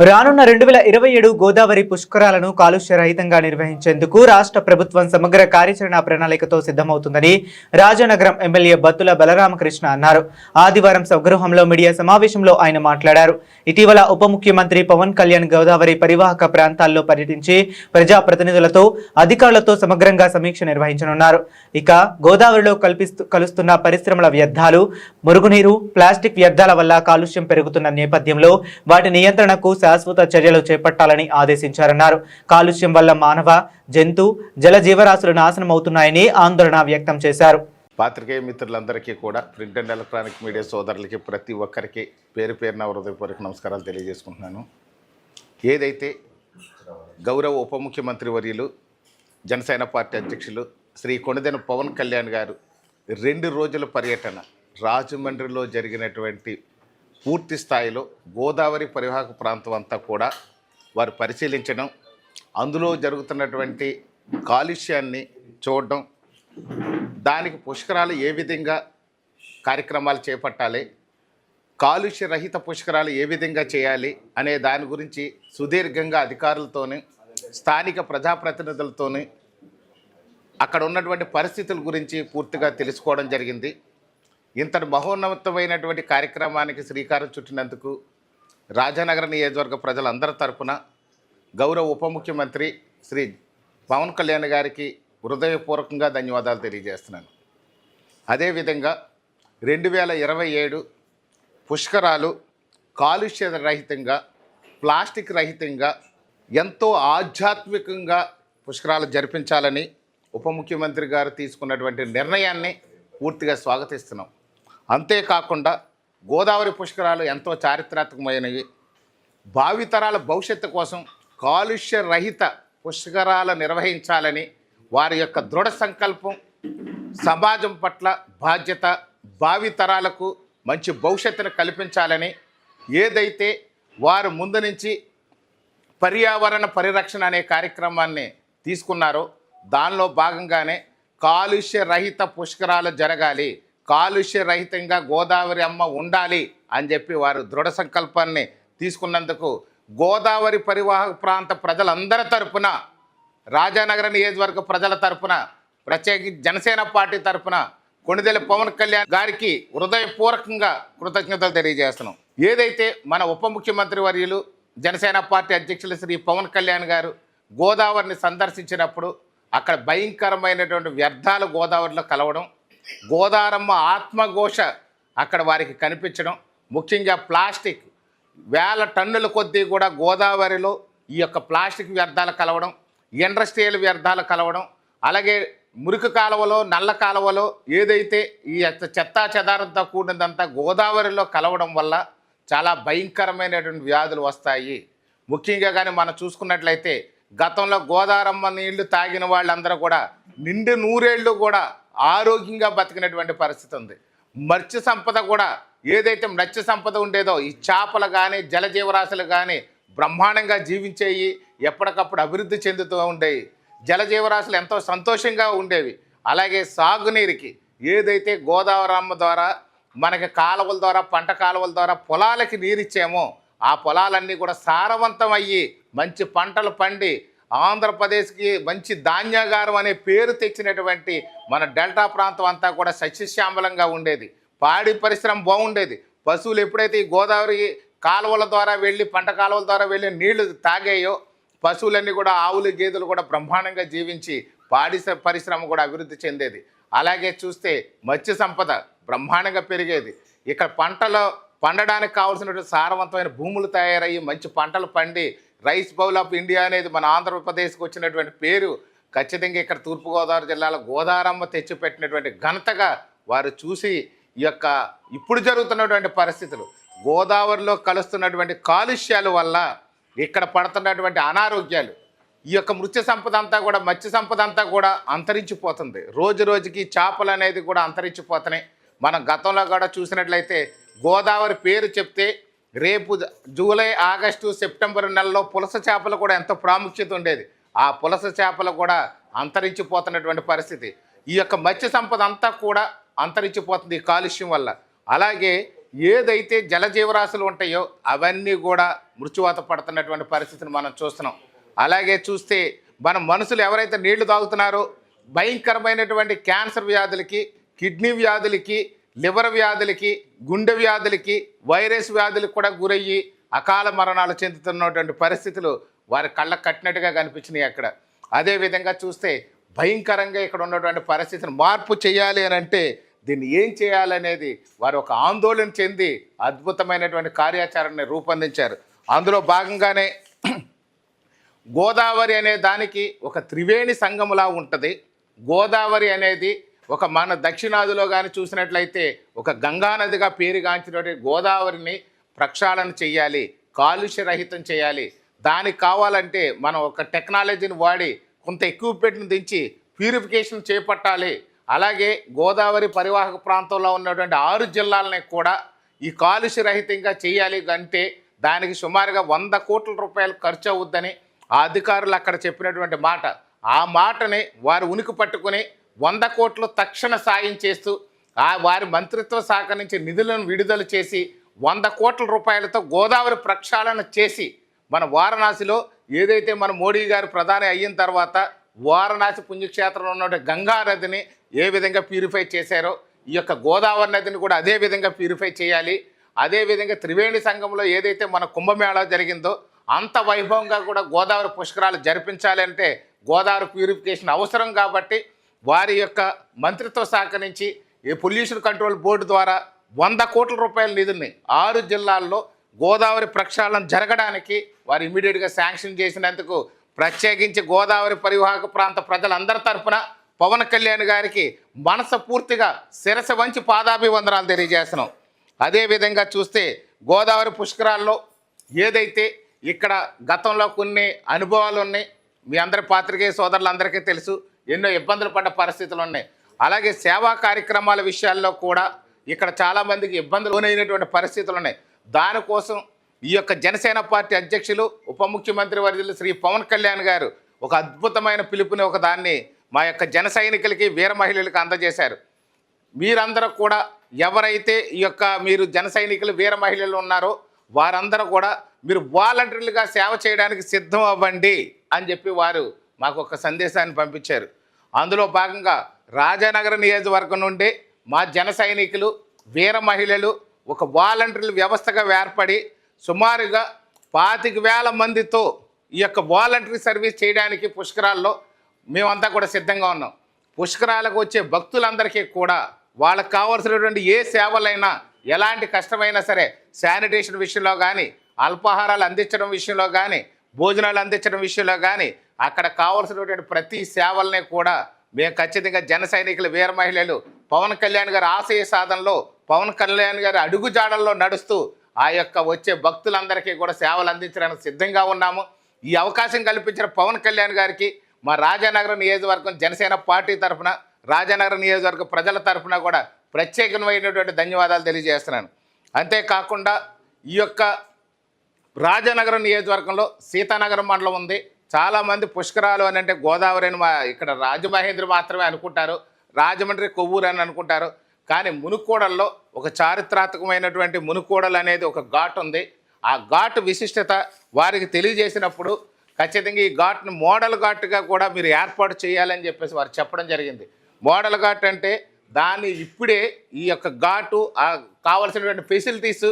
రానున్న 2027 గోదావరి పుష్కరాలను కాలుష్య రహితంగా నిర్వహించేందుకు రాష్ట్ర ప్రభుత్వం సమగ్ర కార్యాచరణ ప్రణాళికతో సిద్ధమవుతుందని రాజానగరం ఎమ్మెల్యే బత్తుల బలరామకృష్ణ అన్నారు. ఆదివారం స్వగృహంలో మీడియా సమావేశంలో ఆయన మాట్లాడారు. ఇటీవల ఉప ముఖ్యమంత్రి పవన్ కళ్యాణ్ గోదావరి పరివాహక ప్రాంతాల్లో పర్యటించి ప్రజాప్రతినిధులతో అధికారులతో సమగ్రంగా సమీక్ష నిర్వహించనున్నారు. ఇక గోదావరిలో కలుస్తున్న పరిశ్రమల వ్యర్థాలు, మురుగునీరు, ప్లాస్టిక్ వ్యర్థాల వల్ల కాలుష్యం పెరుగుతున్న నేపథ్యంలో వాటి నియంత్రణకు శాశ్వత చర్యలు చేపట్టాలని ఆదేశించారన్నారు. కాలుష్యం వల్ల మానవ, జంతు, జల జీవరాశులు నాశనం అవుతున్నాయని ఆందోళన వ్యక్తం చేశారు. పాత్రికేయ మిత్రులందరికీ కూడా ప్రింట్ అండ్ ఎలక్ట్రానిక్ మీడియా సోదరులకి ప్రతి ఒక్కరికి పేరు పేరున హృదయపూర్వక నమస్కారాలు తెలియజేసుకుంటున్నాను. ఏదైతే గౌరవ ఉప ముఖ్యమంత్రి వర్యులు జనసేన పార్టీ అధ్యక్షులు శ్రీ కొణిదెల పవన్ కళ్యాణ్ గారు 2 రోజుల పర్యటన రాజమండ్రిలో జరిగినటువంటి పూర్తి స్థాయిలో గోదావరి పరివాహక ప్రాంతం అంతా కూడా వారు పరిశీలించడం, అందులో జరుగుతున్నటువంటి కాలుష్యాన్ని చూడడం, దానికి పుష్కరాలు ఏ విధంగా కార్యక్రమాలు చేపట్టాలి, కాలుష్య రహిత పుష్కరాలు ఏ విధంగా చేయాలి అనే దాని గురించి సుదీర్ఘంగా అధికారులతోని, స్థానిక ప్రజాప్రతినిధులతోని అక్కడ ఉన్నటువంటి పరిస్థితుల గురించి పూర్తిగా తెలుసుకోవడం జరిగింది. ఇంతటి మహోన్నతమైనటువంటి కార్యక్రమానికి శ్రీకారం చుట్టినందుకు రాజానగర నియోజకవర్గ ప్రజలందరి తరపున గౌరవ ఉప ముఖ్యమంత్రి శ్రీ పవన్ కళ్యాణ్ గారికి హృదయపూర్వకంగా ధన్యవాదాలు తెలియజేస్తున్నాను. అదేవిధంగా 2027 పుష్కరాలు కాలుష్య రహితంగా, ప్లాస్టిక్ రహితంగా, ఎంతో ఆధ్యాత్మికంగా పుష్కరాలు జరిపించాలని ఉప ముఖ్యమంత్రి గారు తీసుకున్నటువంటి నిర్ణయాన్ని పూర్తిగా స్వాగతిస్తున్నాం. అంతేకాకుండా గోదావరి పుష్కరాలు ఎంతో చారిత్రాత్మకమైనవి. భావితరాల భవిష్యత్తు కోసం కాలుష్య రహిత పుష్కరాలు నిర్వహించాలని వారి యొక్క దృఢ సంకల్పం, సమాజం పట్ల బాధ్యత, భావితరాలకు మంచి భవిష్యత్తును కల్పించాలని ఏదైతే వారు ముందు నుంచి పర్యావరణ పరిరక్షణ అనే కార్యక్రమాన్ని తీసుకున్నారో దానిలో భాగంగానే కాలుష్య రహిత పుష్కరాలు జరగాలి, కాలుష్య రహితంగా గోదావరి అమ్మ ఉండాలి అని చెప్పి వారు దృఢ సంకల్పాన్ని తీసుకున్నందుకు గోదావరి పరివాహక ప్రాంత ప్రజలందరి తరపున, రాజానగర నియోజకవర్గ ప్రజల తరపున, ప్రత్యేకించి జనసేన పార్టీ తరపున కొణిదెల పవన్ కళ్యాణ్ గారికి హృదయపూర్వకంగా కృతజ్ఞతలు తెలియజేస్తున్నాం. ఏదైతే మన ఉప ముఖ్యమంత్రి వర్యులు జనసేన పార్టీ అధ్యక్షులు శ్రీ పవన్ కళ్యాణ్ గారు గోదావరిని సందర్శించినప్పుడు అక్కడ భయంకరమైనటువంటి వ్యర్థాలు గోదావరిలో కలవడం, గోదారమ్మ ఆత్మఘోష అక్కడ వారికి కనిపించడం, ముఖ్యంగా ప్లాస్టిక్ వేల టన్నుల కొద్దీ కూడా గోదావరిలో ఈ యొక్క ప్లాస్టిక్ వ్యర్థాలు కలవడం, ఇండస్ట్రియల్ వ్యర్థాలు కలవడం, అలాగే మురికి కాలువలో, నల్ల కాలువలో ఏదైతే ఈ చెత్తా చెదారంతో కూడినదంతా గోదావరిలో కలవడం వల్ల చాలా భయంకరమైనటువంటి వ్యాధులు వస్తాయి. ముఖ్యంగా కానీ మనం చూసుకున్నట్లయితే గతంలో గోదావరమ్మ నీళ్లు తాగిన వాళ్ళందరూ కూడా నిండు నూరేళ్ళు కూడా ఆరోగ్యంగా బతికినటువంటి పరిస్థితి ఉంది. మత్స్య సంపద కూడా ఏదైతే మత్స్య సంపద ఉండేదో ఈ చేపలు కానీ జలజీవరాశులు కానీ బ్రహ్మాండంగా జీవించేవి, ఎప్పటికప్పుడు అభివృద్ధి చెందుతూ ఉండేవి. జలజీవరాశులు ఎంతో సంతోషంగా ఉండేవి. అలాగే సాగునీరుకి ఏదైతే గోదావరమ్మ ద్వారా మనకి కాలువల ద్వారా, పంట కాలువల ద్వారా పొలాలకి నీరిచ్చామో ఆ పొలాలన్నీ కూడా సారవంతం అయ్యి మంచి పంటలు పండి ఆంధ్రప్రదేశ్కి మంచి ధాన్యాగారం అనే పేరు తెచ్చినటువంటి మన డెల్టా ప్రాంతం అంతా కూడా సస్యశ్యామలంగా ఉండేది. పాడి పరిశ్రమ బాగుండేది. పశువులు ఎప్పుడైతే ఈ గోదావరి కాలువల ద్వారా వెళ్ళి, పంట కాలువల ద్వారా వెళ్ళి నీళ్లు తాగాయో పశువులన్నీ కూడా, ఆవులు గేదెలు కూడా బ్రహ్మాండంగా జీవించి పాడి పరిశ్రమ కూడా అభివృద్ధి చెందేది. అలాగే చూస్తే మత్స్య సంపద బ్రహ్మాండంగా పెరిగేది. ఇక్కడ పంటలో పండడానికి కావాల్సినటువంటి సారవంతమైన భూములు తయారయ్యి మంచి పంటలు పండి రైస్ బౌల్ ఆఫ్ ఇండియా అనేది మన ఆంధ్రప్రదేశ్కి వచ్చినటువంటి పేరు ఖచ్చితంగా ఇక్కడ తూర్పుగోదావరి జిల్లాలో గోదావరమ్మ తెచ్చిపెట్టినటువంటి ఘనతగా వారు చూసి ఈ యొక్క ఇప్పుడు జరుగుతున్నటువంటి పరిస్థితులు, గోదావరిలో కలుస్తున్నటువంటి కాలుష్యాల వల్ల ఇక్కడ పడుతున్నటువంటి అనారోగ్యాలు, ఈ యొక్క మత్స్య సంపద అంతా కూడా, మత్స్య సంపద అంతా కూడా అంతరించిపోతుంది. రోజు రోజుకి చేపలు అనేది కూడా అంతరించిపోతున్నాయి. మనం గతంలో కూడా చూసినట్లయితే గోదావరి పేరు చెప్తే రేపు జూలై, ఆగస్టు, సెప్టెంబర్ నెలలో పులస చేపలు కూడా ఎంతో ప్రాముఖ్యత ఉండేది. ఆ పులస చేపలు కూడా అంతరించిపోతున్నటువంటి పరిస్థితి. ఈ యొక్క మత్స్య సంపద అంతా కూడా అంతరించిపోతుంది ఈ కాలుష్యం వల్ల. అలాగే ఏదైతే జలజీవరాశులు ఉంటాయో అవన్నీ కూడా మృత్యువాత పడుతున్నటువంటి పరిస్థితిని మనం చూస్తున్నాం. అలాగే చూస్తే మన మనుషులు ఎవరైతే నీళ్లు తాగుతున్నారో భయంకరమైనటువంటి క్యాన్సర్ వ్యాధులకి, కిడ్నీ వ్యాధులకి, లివర్ వ్యాధులకి, గుండె వ్యాధులకి, వైరస్ వ్యాధులకు కూడా గురయ్యి అకాల మరణాలు చెందుతున్నటువంటి పరిస్థితులు వారి కళ్ళకు కట్టినట్టుగా కనిపించినాయి అక్కడ. అదేవిధంగా చూస్తే భయంకరంగా ఇక్కడ ఉన్నటువంటి పరిస్థితిని మార్పు చేయాలి అని అంటే దీన్ని ఏం చేయాలనేది వారు ఒక ఆందోళన చెంది అద్భుతమైనటువంటి కార్యాచరణని రూపొందించారు. అందులో భాగంగానే గోదావరి అనే దానికి ఒక త్రివేణి సంగములా ఉంటుంది. గోదావరి అనేది ఒక మన దక్షిణాదిలో కానీ చూసినట్లయితే ఒక గంగానదిగా పేరుగాంచినటువంటి గోదావరిని ప్రక్షాళన చేయాలి, కాలుష్యరహితం చేయాలి. దానికి కావాలంటే మనం ఒక టెక్నాలజీని వాడి కొంత ఎక్విప్మెంట్ని దించి ప్యూరిఫికేషన్ చేపట్టాలి. అలాగే గోదావరి పరివాహక ప్రాంతంలో ఉన్నటువంటి 6 జిల్లాలని కూడా ఈ కాలుష్యరహితంగా చేయాలి అంటే దానికి సుమారుగా 100 కోట్ల రూపాయలు ఖర్చు అవుద్దని ఆ అధికారులు అక్కడ చెప్పినటువంటి మాట. ఆ మాటని వారు ఉనికి పట్టుకుని 100 కోట్లు తక్షణ సాయం చేస్తూ వారి మంత్రిత్వ శాఖ నుంచి నిధులను విడుదల చేసి 100 కోట్ల రూపాయలతో గోదావరి ప్రక్షాళన చేసి మన వారణాసిలో ఏదైతే మన మోడీ గారు ప్రధాని అయిన తర్వాత వారణాసి పుణ్యక్షేత్రంలో ఉన్న గంగా నదిని ఏ విధంగా ప్యూరిఫై చేశారో ఈ యొక్క గోదావరి నదిని కూడా అదే విధంగా ప్యూరిఫై చేయాలి. అదేవిధంగా త్రివేణి సంఘంలో ఏదైతే మన కుంభమేళా జరిగిందో అంత వైభవంగా కూడా గోదావరి పుష్కరాలు జరిపించాలి అంటే గోదావరి ప్యూరిఫికేషన్ అవసరం. కాబట్టి వారి యొక్క మంత్రిత్వ శాఖ నుంచి ఈ పొల్యూషన్ కంట్రోల్ బోర్డు ద్వారా 100 కోట్ల రూపాయల నిధుల్ని 6 జిల్లాల్లో గోదావరి ప్రక్షాళన జరగడానికి వారు ఇమీడియట్గా శాంక్షన్ చేసినందుకు ప్రత్యేకించి గోదావరి పరివాహక ప్రాంత ప్రజలందరి తరఫున పవన్ కళ్యాణ్ గారికి మనస్ఫూర్తిగా శిరస వంచి పాదాభివందనాలు తెలియజేస్తున్నాం. అదేవిధంగా చూస్తే గోదావరి పుష్కరాల్లో ఏదైతే ఇక్కడ గతంలో కొన్ని అనుభవాలు ఉన్నాయి, మీ అందరి పాత్రికేయ సోదరులందరికీ తెలుసు, ఎన్నో ఇబ్బందులు పడ్డ పరిస్థితులు ఉన్నాయి. అలాగే సేవా కార్యక్రమాల విషయాల్లో కూడా ఇక్కడ చాలామందికి ఇబ్బందులు లోనైనటువంటి పరిస్థితులు ఉన్నాయి. దానికోసం ఈ యొక్క జనసేన పార్టీ అధ్యక్షులు ఉప ముఖ్యమంత్రి వర్యులు శ్రీ పవన్ కళ్యాణ్ గారు ఒక అద్భుతమైన పిలుపుని ఒక దాన్ని మా యొక్క జన సైనికులకి, వీర మహిళలకు అందజేశారు. మీరందరూ కూడా ఎవరైతే ఈ యొక్క మీరు జన సైనికులు, వీర మహిళలు ఉన్నారో వారందరూ కూడా మీరు వాలంటీర్లుగా సేవ చేయడానికి సిద్ధం అవ్వండి అని చెప్పి వారు మాకు ఒక సందేశాన్ని పంపించారు. అందులో భాగంగా రాజానగర నియోజకవర్గం నుండి మా జన సైనికులు, వీర మహిళలు ఒక వాలంటీర్ల వ్యవస్థగా ఏర్పడి సుమారుగా 25,000 మందితో ఈ యొక్క వాలంటరీ సర్వీస్ చేయడానికి పుష్కరాల్లో మేమంతా కూడా సిద్ధంగా ఉన్నాం. పుష్కరాలకు వచ్చే భక్తులందరికీ కూడా వాళ్ళకు కావాల్సినటువంటి ఏ సేవలైనా, ఎలాంటి కష్టమైనా సరే, శానిటేషన్ విషయంలో కానీ, అల్పాహారాలు అందించడం విషయంలో కానీ, భోజనాలు అందించడం విషయంలో కానీ, అక్కడ కావాల్సినటువంటి ప్రతి సేవల్ని కూడా మేము ఖచ్చితంగా జన సైనికులు, వీర మహిళలు పవన్ కళ్యాణ్ గారి ఆశయ సాధనలో, పవన్ కళ్యాణ్ గారి అడుగుజాడల్లో నడుస్తూ ఆ యొక్క వచ్చే భక్తులందరికీ కూడా సేవలు అందించడానికి సిద్ధంగా ఉన్నాము. ఈ అవకాశం కల్పించిన పవన్ కళ్యాణ్ గారికి మా రాజానగరం నియోజకవర్గం జనసేన పార్టీ తరఫున, రాజానగరం నియోజకవర్గ ప్రజల తరఫున కూడా ప్రత్యేకమైనటువంటి ధన్యవాదాలు తెలియజేస్తున్నాను. అంతేకాకుండా ఈ యొక్క రాజానగరం నియోజకవర్గంలో సీతానగరం మండలం ఉంది. చాలామంది పుష్కరాలు అని అంటే గోదావరి అని ఇక్కడ రాజమహేంద్ర మాత్రమే అనుకుంటారు, రాజమండ్రి కొవ్వూరు అని అనుకుంటారు. కానీ మునుకోడల్లో ఒక చారిత్రాత్మకమైనటువంటి మునుకోడలు అనేది ఒక ఘాట్ ఉంది. ఆ ఘాట్ విశిష్టత వారికి తెలియజేసినప్పుడు ఖచ్చితంగా ఈ ఘాట్ని మోడల్ ఘాట్గా కూడా మీరు ఏర్పాటు చేయాలని చెప్పేసి వారు చెప్పడం జరిగింది. మోడల్ ఘాట్ అంటే దాన్ని ఇప్పుడే ఈ యొక్క ఘాటు కావాల్సినటువంటి ఫెసిలిటీస్,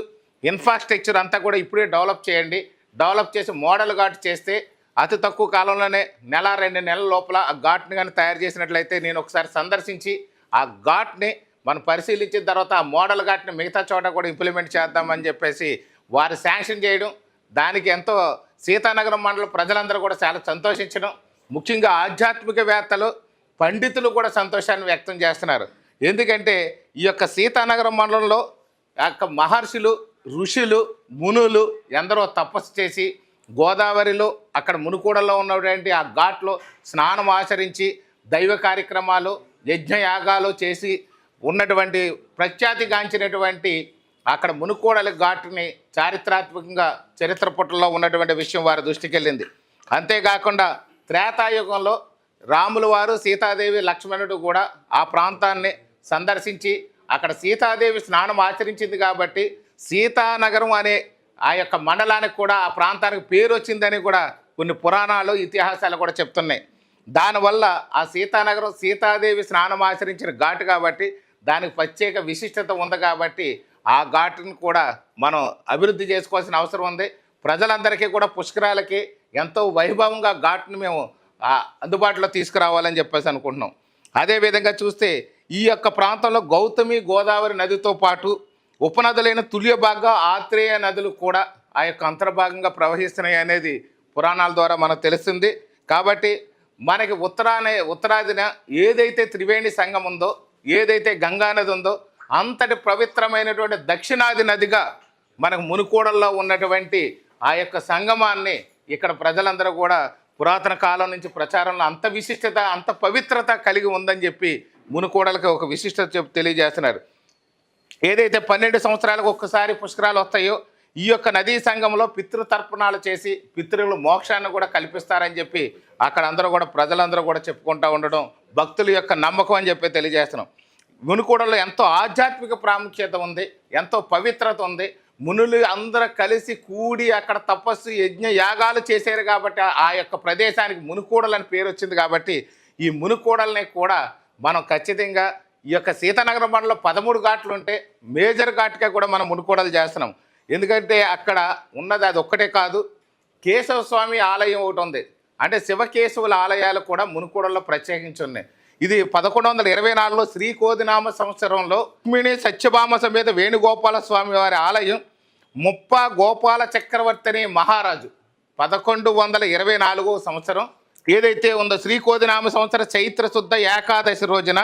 ఇన్ఫ్రాస్ట్రక్చర్ అంతా కూడా ఇప్పుడే డెవలప్ చేయండి. డెవలప్ చేసి మోడల్ ఘాట్ చేస్తే అతి తక్కువ కాలంలోనే 1-2 నెలల లోపల ఆ ఘాట్ని కానీ తయారు చేసినట్లయితే నేను ఒకసారి సందర్శించి ఆ ఘాట్ని మనం పరిశీలించిన తర్వాత ఆ మోడల్ ఘాట్ని మిగతా చోట కూడా ఇంప్లిమెంట్ చేద్దామని చెప్పేసి వారు శాంక్షన్ చేయడం, దానికి ఎంతో సీతానగరం మండలం ప్రజలందరూ కూడా చాలా సంతోషించడం, ముఖ్యంగా ఆధ్యాత్మికవేత్తలు, పండితులు కూడా సంతోషాన్ని వ్యక్తం చేస్తున్నారు. ఎందుకంటే ఈ యొక్క సీతానగరం మండలంలో యొక్క మహర్షులు, ఋషులు, మునులు ఎందరో తపస్సు చేసి గోదావరిలో అక్కడ మునుకూడలో ఉన్నటువంటి ఆ ఘాట్లో స్నానం ఆచరించి దైవ కార్యక్రమాలు, యజ్ఞయాగాలు చేసి ఉన్నటువంటి ప్రఖ్యాతిగాంచినటువంటి అక్కడ మునుకోడలి ఘాటుని చారిత్రాత్మకంగా చరిత్ర పుటల్లో ఉన్నటువంటి విషయం వారి దృష్టికి వెళ్ళింది. అంతేకాకుండా త్రేతాయుగంలో రాముల వారు, సీతాదేవి, లక్ష్మణుడు కూడా ఆ ప్రాంతాన్ని సందర్శించి అక్కడ సీతాదేవి స్నానం ఆచరించింది కాబట్టి సీతానగరం అనే ఆ యొక్క మండలానికి కూడా ఆ ప్రాంతానికి పేరు వచ్చిందని కూడా కొన్ని పురాణాలు ఇతిహాసాలు కూడా చెప్తున్నాయి. దానివల్ల ఆ సీతానగరం సీతాదేవి స్నానం ఆచరించిన ఘాటు కాబట్టి దానికి ప్రత్యేక విశిష్టత ఉంది కాబట్టి ఆ ఘాటును కూడా మనం అభివృద్ధి చేసుకోవాల్సిన అవసరం ఉంది. ప్రజలందరికీ కూడా పుష్కరాలకి ఎంతో వైభవంగా ఘాటును మేము అందుబాటులో తీసుకురావాలని చెప్పేసి అనుకుంటున్నాం. అదేవిధంగా చూస్తే ఈ యొక్క ప్రాంతంలో గౌతమి గోదావరి నదితో పాటు ఉపనదులైన తుల్యభాగ ఆత్రేయ నదులు కూడా ఆ యొక్క అంతర్భాగంగా ప్రవహిస్తున్నాయి అనేది పురాణాల ద్వారా మనకు తెలుస్తుంది. కాబట్టి మనకి ఉత్తరాదిన ఏదైతే త్రివేణి సంగం ఉందో, ఏదైతే గంగా నది ఉందో అంతటి పవిత్రమైనటువంటి దక్షిణాది నదిగా మనకు మునుకోడల్లో ఉన్నటువంటి ఆ యొక్క సంగమాన్ని ఇక్కడ ప్రజలందరూ కూడా పురాతన కాలం నుంచి ప్రచారంలో అంత విశిష్టత అంత పవిత్రత కలిగి ఉందని చెప్పి మునుకోడలకి ఒక విశిష్టత తెలియజేస్తున్నారు. ఏదైతే 12 సంవత్సరాలకు ఒక్కసారి పుష్కరాలు వస్తాయో ఈ యొక్క నదీ సంఘంలో పితృతర్పణాలు చేసి పితృలు మోక్షాన్ని కూడా కల్పిస్తారని చెప్పి అక్కడ అందరూ కూడా ప్రజలందరూ కూడా చెప్పుకుంటూ ఉండడం భక్తుల యొక్క నమ్మకం అని చెప్పి తెలియజేస్తున్నాం. మునుకోడలో ఎంతో ఆధ్యాత్మిక ప్రాముఖ్యత ఉంది, ఎంతో పవిత్రత ఉంది. మునులు అందరూ కలిసి కూడి అక్కడ తపస్సు యజ్ఞ యాగాలు చేశారు కాబట్టి ఆ యొక్క ప్రదేశానికి మునుకోడలని పేరు వచ్చింది. కాబట్టి ఈ మునుకోడల్ని కూడా మనం ఖచ్చితంగా ఈ యొక్క సీతానగరం మండలంలో 13 ఘాట్లు ఉంటే మేజర్ ఘాట్గా కూడా మనం మునుకోడలు చేస్తున్నాం. ఎందుకంటే అక్కడ ఉన్నది అది ఒక్కటే కాదు, కేశవ స్వామి ఆలయం ఒకటి ఉంది. అంటే శివకేశవుల ఆలయాలు కూడా మునుకోడల్లో ప్రత్యేకించి ఉన్నాయి. ఇది 1124లో శ్రీకోదినామ సంవత్సరంలో రుక్మిణి సత్యభామ సమేత వేణుగోపాల స్వామి వారి ఆలయం ముప్ప గోపాల చక్రవర్తి అనే మహారాజు 1124 సంవత్సరం ఏదైతే ఉందో శ్రీకోదినామ సంవత్సర చైత్ర శుద్ధ ఏకాదశి రోజున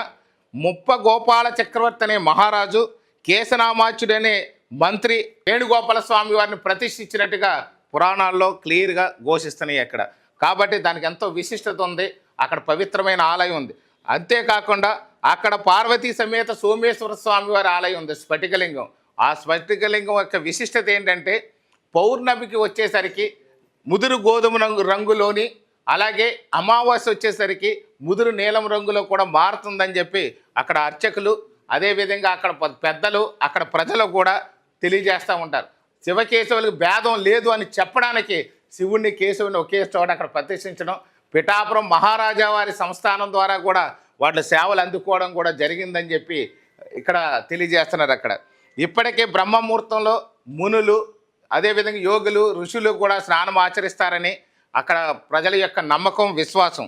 ముప్ప గోపాల చక్రవర్తి అనే మహారాజు కేశనామాచ్యుడనే మంత్రి వేణుగోపాల స్వామి వారిని ప్రతిష్ఠించినట్టుగా పురాణాల్లో క్లియర్గా ఘోషిస్తున్నాయి అక్కడ. కాబట్టి దానికి ఎంతో విశిష్టత ఉంది, అక్కడ పవిత్రమైన ఆలయం ఉంది. అంతేకాకుండా అక్కడ పార్వతీ సమేత సోమేశ్వర స్వామి వారి ఆలయం ఉంది, స్ఫటికలింగం. ఆ స్ఫటికలింగం యొక్క విశిష్టత ఏంటంటే పౌర్ణమికి వచ్చేసరికి ముదురు గోధుమ రంగులోని, అలాగే అమావాస్య వచ్చేసరికి ముదురు నీలం రంగులో కూడా మారుతుందని చెప్పి అక్కడ అర్చకులు అదేవిధంగా అక్కడ పెద్దలు అక్కడ ప్రజలు కూడా తెలియజేస్తూ ఉంటారు. శివకేశవులకు భేదం లేదు అని చెప్పడానికి శివుణ్ణి కేశవుని ఒకే చోట అక్కడ ప్రతిష్ఠించడం, పిఠాపురం మహారాజా వారి సంస్థానం ద్వారా కూడా వాళ్ళ సేవలు అందుకోవడం కూడా జరిగిందని చెప్పి ఇక్కడ తెలియజేస్తున్నారు. అక్కడ ఇప్పటికే బ్రహ్మముహూర్తంలో మునులు అదేవిధంగా యోగులు ఋషులు కూడా స్నానం ఆచరిస్తారని అక్కడ ప్రజల యొక్క నమ్మకం విశ్వాసం.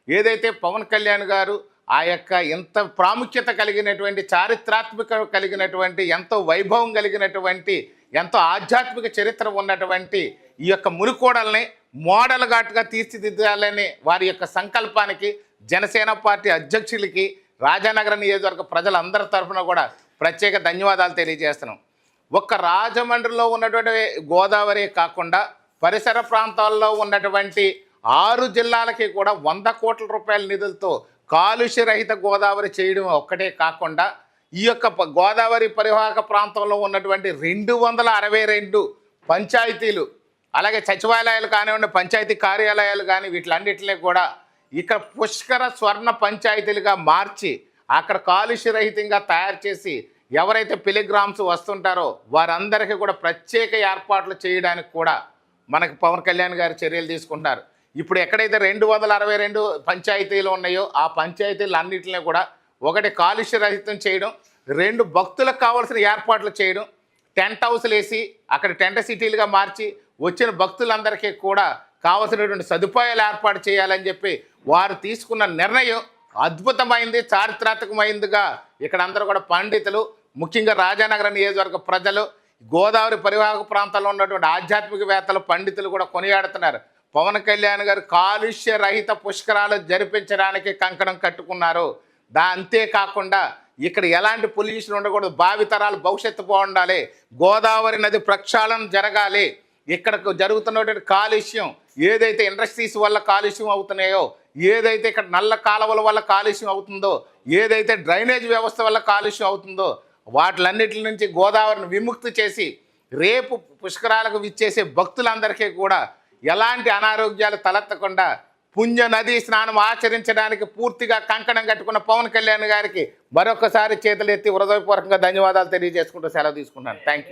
ఏదైతే పవన్ కళ్యాణ్ గారు ఆ యొక్క ఎంత ప్రాముఖ్యత కలిగినటువంటి చారిత్రాత్మక కలిగినటువంటి ఎంతో వైభవం కలిగినటువంటి ఎంతో ఆధ్యాత్మిక చరిత్ర ఉన్నటువంటి ఈ యొక్క మునుకోడల్ని మోడల్ ఘాట్గా తీర్చిదిద్దాలని వారి యొక్క సంకల్పానికి జనసేన పార్టీ అధ్యక్షులకి రాజానగర నియోజకవర్గ ప్రజలందరి తరఫున కూడా ప్రత్యేక ధన్యవాదాలు తెలియజేస్తున్నాం. ఒక్క రాజమండ్రిలో ఉన్నటువంటి గోదావరి కాకుండా పరిసర ప్రాంతాల్లో ఉన్నటువంటి 6 జిల్లాలకి కూడా 100 కోట్ల రూపాయల నిధులతో కాలుష్య రహిత గోదావరి చేయడం ఒక్కటే కాకుండా ఈ యొక్క గోదావరి పరివాహక ప్రాంతంలో ఉన్నటువంటి 262 పంచాయతీలు అలాగే సచివాలయాలు కానివ్వండి పంచాయతీ కార్యాలయాలు కానీ వీటిలన్నింటినీ కూడా ఇక్కడ పుష్కర స్వర్ణ పంచాయతీలుగా మార్చి అక్కడ కాలుష్య రహితంగా తయారు చేసి ఎవరైతే పిలిగ్రామ్స్ వస్తుంటారో వారందరికీ కూడా ప్రత్యేక ఏర్పాట్లు చేయడానికి కూడా మనకి పవన్ కళ్యాణ్ గారు చర్యలు తీసుకుంటున్నారు. ఇప్పుడు ఎక్కడైతే 262 పంచాయతీలు ఉన్నాయో ఆ పంచాయతీలు అన్నింటినీ కూడా ఒకటి కాలుష్య రహితం చేయడం, 2 భక్తులకు కావాల్సిన ఏర్పాట్లు చేయడం, టెంట్ హౌస్లు వేసి అక్కడ టెంట్ సిటీలుగా మార్చి వచ్చిన భక్తులందరికీ కూడా కావాల్సినటువంటి సదుపాయాలు ఏర్పాటు చేయాలని చెప్పి వారు తీసుకున్న నిర్ణయం అద్భుతమైంది, చారిత్రాత్మకమైందిగా ఇక్కడ అందరూ కూడా పండితులు ముఖ్యంగా రాజానగర నియోజకవర్గ ప్రజలు గోదావరి పరివాహక ప్రాంతాల్లో ఉన్నటువంటి ఆధ్యాత్మికవేత్తలు పండితులు కూడా కొనియాడుతున్నారు. పవన్ కళ్యాణ్ గారు కాలుష్య రహిత పుష్కరాలు జరిపించడానికి కంకణం కట్టుకున్నారు. అంతేకాకుండా ఇక్కడ ఎలాంటి పొల్యూషన్ ఉండకూడదు, భావితరాలు భవిష్యత్తు బాగుండాలి, గోదావరి నది ప్రక్షాళన జరగాలి, ఇక్కడ జరుగుతున్నటువంటి కాలుష్యం ఏదైతే ఇండస్ట్రీస్ వల్ల కాలుష్యం అవుతున్నాయో, ఏదైతే ఇక్కడ నల్ల కాలువల వల్ల కాలుష్యం అవుతుందో, ఏదైతే డ్రైనేజ్ వ్యవస్థ వల్ల కాలుష్యం అవుతుందో వాటిలన్నిటి నుంచి గోదావరిని విముక్తి చేసి రేపు పుష్కరాలకు విచ్చేసే భక్తులందరికీ కూడా ఎలాంటి అనారోగ్యాలు తలెత్తకుండా పుణ్య నదీ స్నానం ఆచరించడానికి పూర్తిగా కంకణం కట్టుకున్న పవన్ కళ్యాణ్ గారికి మరొకసారి చేతులెత్తి హృదయపూర్వకంగా ధన్యవాదాలు తెలియజేసుకుంటూ సెలవు తీసుకున్నాను. Thank you.